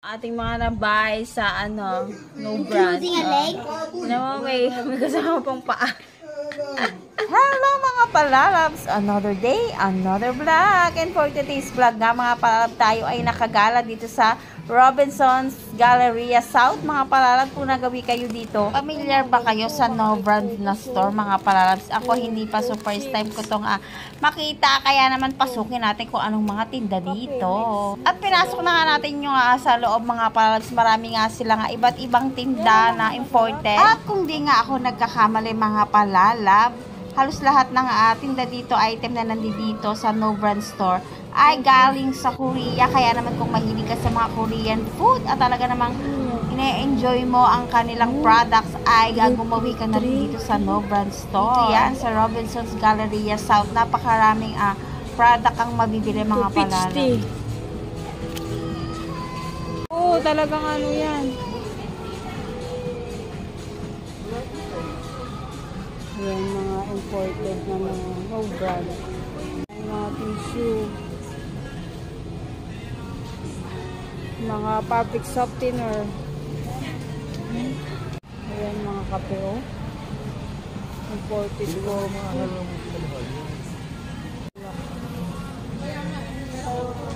Ating mga nabay sa ano, no brand. May kasama pang paa. Hello mga palalabs! Another day, another vlog. And for today's vlog nga mga palalab, tayo ay nakagala dito sa Robinson's Galleria South. Mga palalab, kung nagawi kayo dito, familiar ba kayo sa no brand na store mga palalabs? Ako hindi pa, so first time ko itong makita. Kaya naman pasukin natin kung anong mga tinda dito. At pinasok na nga natin yung sa loob mga palalabs. Marami nga sila nga iba't ibang tinda na imported. At kung di nga ako nagkakamali mga palalab, halos lahat ng tinda dito, item na nandito sa no brand store ay galing sa Korea. Kaya naman kung mahilig ka sa mga Korean food at talaga namang ine-enjoy mo ang kanilang products, ay gumawi ka na rin dito sa no brand store. Dito yan sa Robinson's Galleria South. Napakaraming product ang mabibili mga palalab. Oo, talagang ano yan. Yan, mga imported na mga no brand. Mga tissue. Mga fabric softener. Ayan, mga kape, oh. Imported ko.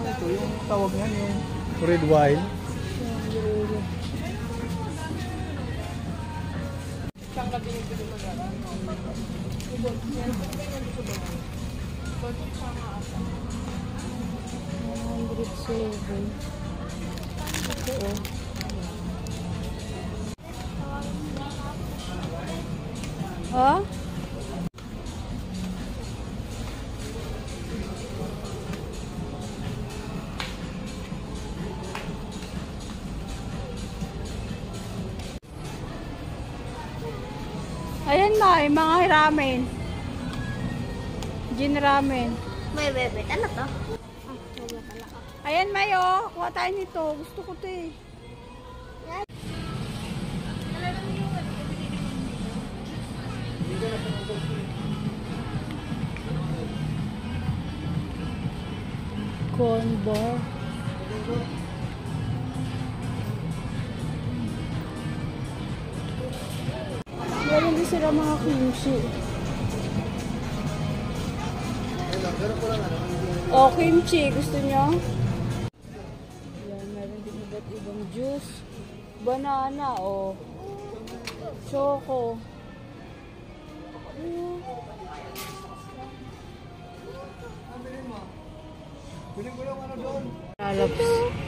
Ito yung tawag niyan, yung red wine. Saan ka binibili mo na? 107. Ito, oh. Oh? Ayan na, mga ramen. Gin ramen. May bebe, ano to? Ayan, Mayo. Kuha tayo nito. Gusto ko ito eh. Corn bar. Meron din sila mga kimchi. O, kimchi. Gusto nyo? Yan, meron din iba't ibang juice. Banana, o. Choco. Piling ko lang ano doon. Lalabs.